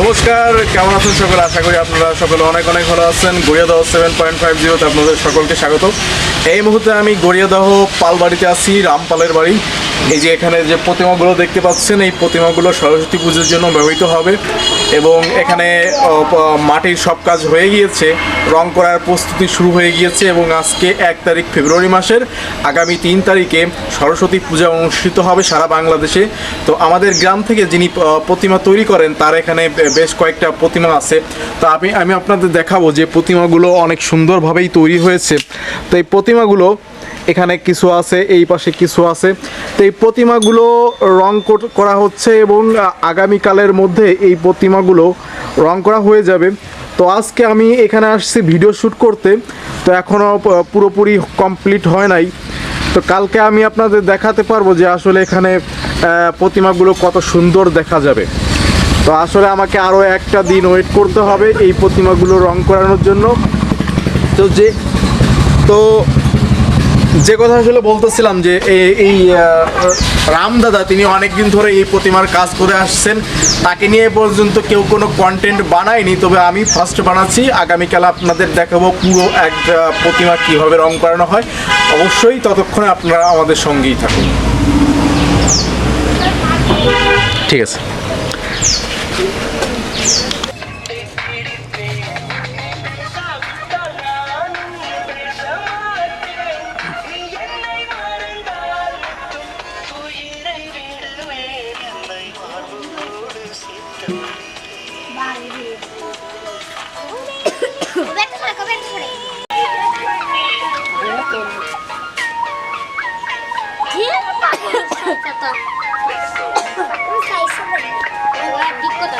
নমস্কার, কেমন আছেন সকলে? আশা করি আপনারা সকলে অনেক অনেক ভালো আছেন। গড়িয়াদহ 7.50তে আপনাদের সকলকে স্বাগত। এই মুহূর্তে আমি গড়িয়াদহ পালবাড়িতে আছি, রামপালের বাড়ি। এই যে এখানে যে প্রতিমাগুলো দেখতে পাচ্ছেন, এই প্রতিমাগুলো সরস্বতী পুজোর জন্য ব্যবহৃত হবে এবং এখানে মাটির সব কাজ হয়ে গিয়েছে, রং করার প্রস্তুতি শুরু হয়ে গিয়েছে এবং আজকে 1 তারিখ ফেব্রুয়ারি মাসের আগামী 3 তারিখে সরস্বতী পূজা অনুষ্ঠিত হবে সারা বাংলাদেশে। তো আমাদের গ্রাম থেকে যিনি প্রতিমা তৈরি করেন তার এখানে বেশ কয়েকটা প্রতিমা আছে। তো আমি আপনাদের দেখাবো যে প্রতিমাগুলো অনেক সুন্দরভাবেই তৈরি হয়েছে। তো এই প্রতিমাগুলো এখানে কিছু আছে, এই পাশে কিছু আছে। তো এই প্রতিমাগুলো রং করা হচ্ছে এবং আগামীকালের মধ্যে এই প্রতিমাগুলো রং করা হয়ে যাবে। তো আজকে আমি এখানে আসছি ভিডিও শ্যুট করতে, তো এখনও পুরোপুরি কমপ্লিট হয় নাই। তো কালকে আমি আপনাদের দেখাতে পারবো যে আসলে এখানে প্রতিমাগুলো কত সুন্দর দেখা যাবে। তো আসলে আমাকে আরও একটা দিন ওয়েট করতে হবে এই প্রতিমাগুলো রং করানোর জন্য। তো যে কথা আসলে বলতেছিলাম যে এই রামদাদা তিনি অনেকদিন ধরে এই প্রতিমার কাজ করে আসছেন। তাকে নিয়ে পর্যন্ত কেউ কোনো কন্টেন্ট বানায়নি, তবে আমি ফার্স্ট বানাচ্ছি। আগামীকাল আপনাদের দেখাবো পুরো একটা প্রতিমা কীভাবে রং করানো হয়। অবশ্যই ততক্ষণে আপনারা আমাদের সঙ্গেই থাকুন। ঠিক আছে। ঠিক কথা।